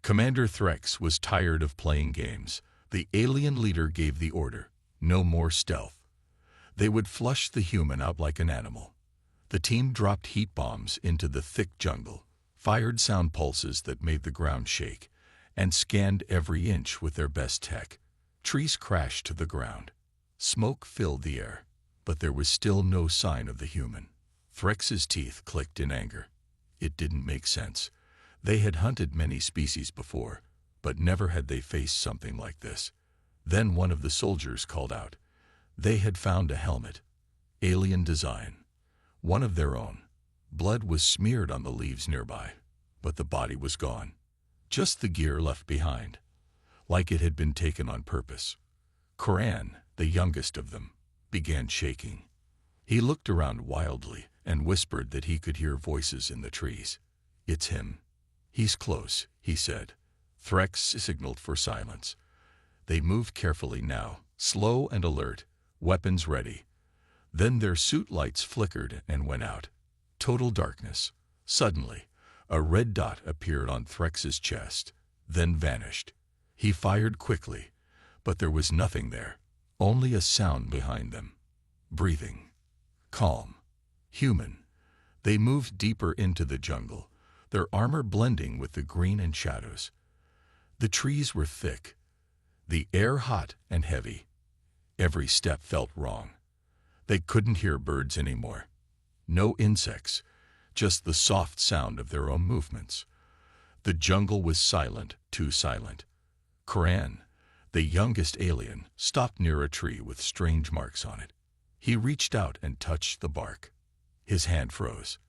Commander Threx was tired of playing games. The alien leader gave the order, no more stealth. They would flush the human out like an animal. The team dropped heat bombs into the thick jungle, fired sound pulses that made the ground shake, and scanned every inch with their best tech. Trees crashed to the ground. Smoke filled the air, but there was still no sign of the human. Threx's teeth clicked in anger. It didn't make sense. They had hunted many species before, but never had they faced something like this. Then one of the soldiers called out. They had found a helmet. Alien design. One of their own. Blood was smeared on the leaves nearby, but the body was gone. Just the gear left behind, like it had been taken on purpose. Koran, the youngest of them, began shaking. He looked around wildly and whispered that he could hear voices in the trees. It's him. He's close, he said. Threx signaled for silence. They moved carefully now, slow and alert, weapons ready. Then their suit lights flickered and went out. Total darkness. Suddenly, a red dot appeared on Threx's chest, then vanished. He fired quickly, but there was nothing there, only a sound behind them. Breathing. Calm. Human. They moved deeper into the jungle, their armor blending with the green and shadows. The trees were thick, the air hot and heavy. Every step felt wrong. They couldn't hear birds anymore. No insects, just the soft sound of their own movements. The jungle was silent, too silent. Koran, the youngest alien, stopped near a tree with strange marks on it. He reached out and touched the bark. His hand froze.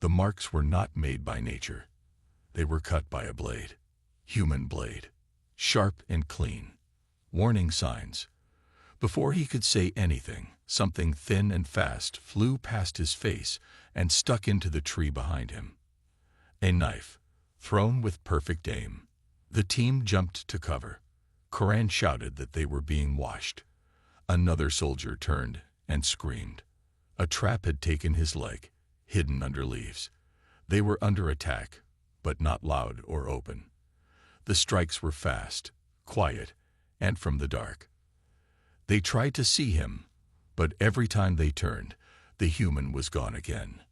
The marks were not made by nature. They were cut by a blade. Human blade. Sharp and clean. Warning signs. Before he could say anything, something thin and fast flew past his face and stuck into the tree behind him. A knife, thrown with perfect aim. The team jumped to cover. Koran shouted that they were being watched. Another soldier turned and screamed. A trap had taken his leg, hidden under leaves. They were under attack, but not loud or open. The strikes were fast, quiet, and from the dark. They tried to see him, but every time they turned, the human was gone again,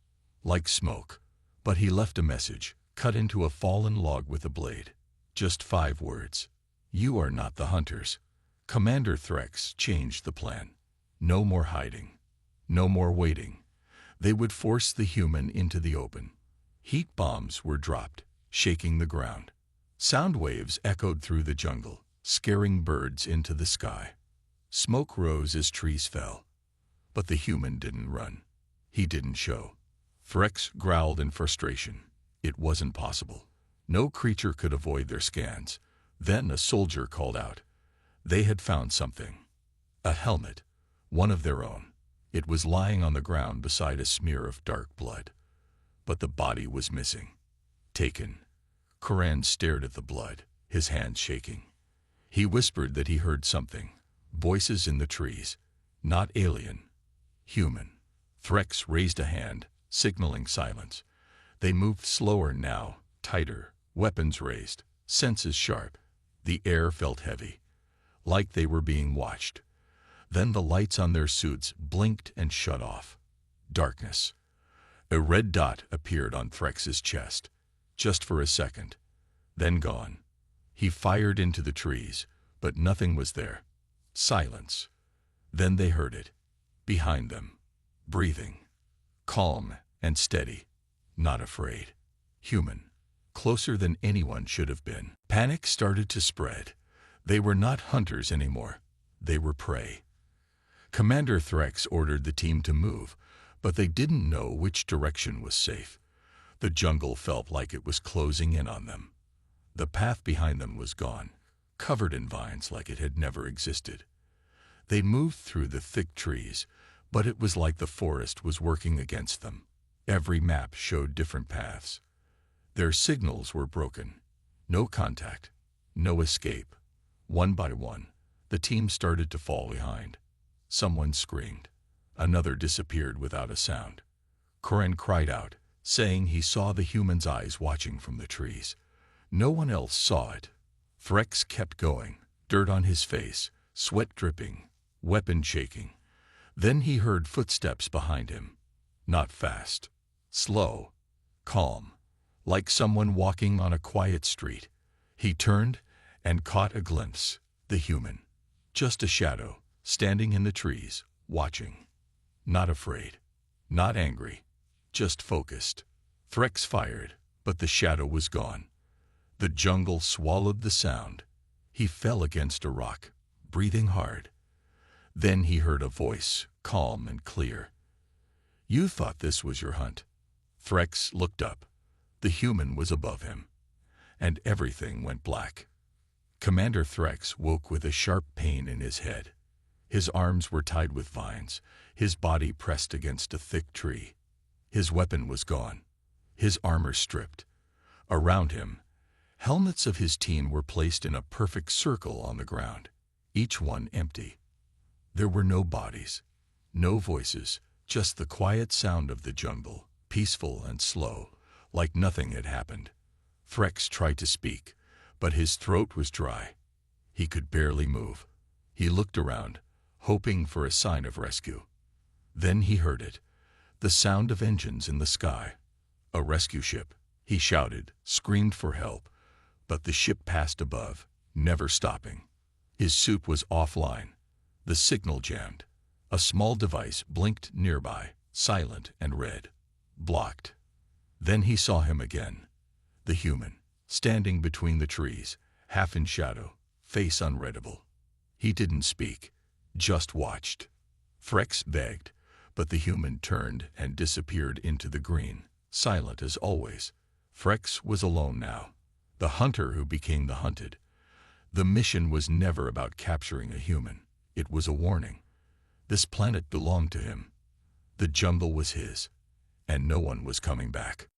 like smoke. But he left a message, cut into a fallen log with a blade. Just 5 words. You are not the hunters. Commander Threx changed the plan. No more hiding. No more waiting. They would force the human into the open. Heat bombs were dropped, shaking the ground. Sound waves echoed through the jungle, scaring birds into the sky. Smoke rose as trees fell. But the human didn't run. He didn't show. Threx growled in frustration. It wasn't possible. No creature could avoid their scans. Then a soldier called out. They had found something. A helmet. One of their own. It was lying on the ground beside a smear of dark blood. But the body was missing. Taken. Koran stared at the blood, his hands shaking. He whispered that he heard something. Voices in the trees. Not alien. Human. Threx raised a hand, signaling silence. They moved slower now, tighter, weapons raised, senses sharp. The air felt heavy, like they were being watched. Then the lights on their suits blinked and shut off. Darkness. A red dot appeared on Threx's chest, just for a second, then gone. He fired into the trees, but nothing was there. Silence. Then they heard it. Behind them. Breathing. Calm and steady. Not afraid. Human. Closer than anyone should have been. Panic started to spread. They were not hunters anymore. They were prey. Commander Threx ordered the team to move, but they didn't know which direction was safe. The jungle felt like it was closing in on them. The path behind them was gone, covered in vines like it had never existed. They moved through the thick trees, but it was like the forest was working against them. Every map showed different paths. Their signals were broken. No contact, no escape. One by one, the team started to fall behind. Someone screamed. Another disappeared without a sound. Koran cried out, saying he saw the human's eyes watching from the trees. No one else saw it. Threx kept going, dirt on his face, sweat dripping, weapon shaking. Then he heard footsteps behind him. Not fast. Slow. Calm. Like someone walking on a quiet street. He turned and caught a glimpse. The human. Just a shadow, standing in the trees, watching. Not afraid. Not angry. Just focused. Threx fired, but the shadow was gone. The jungle swallowed the sound. He fell against a rock, breathing hard. Then he heard a voice, calm and clear. "You thought this was your hunt." Threx looked up. The human was above him. And everything went black. Commander Threx woke with a sharp pain in his head. His arms were tied with vines, his body pressed against a thick tree. His weapon was gone, his armor stripped. Around him, helmets of his team were placed in a perfect circle on the ground, each one empty. There were no bodies, no voices, just the quiet sound of the jungle, peaceful and slow, like nothing had happened. Threx tried to speak, but his throat was dry. He could barely move. He looked around, hoping for a sign of rescue. Then he heard it, the sound of engines in the sky. A rescue ship. He shouted, screamed for help, but the ship passed above, never stopping. His suit was offline. The signal jammed. A small device blinked nearby, silent and red. Blocked. Then he saw him again. The human, standing between the trees, half in shadow, face unreadable. He didn't speak, just watched. Threx begged, but the human turned and disappeared into the green, silent as always. Threx was alone now, the hunter who became the hunted. The mission was never about capturing a human. It was a warning. This planet belonged to him. The jungle was his, and no one was coming back.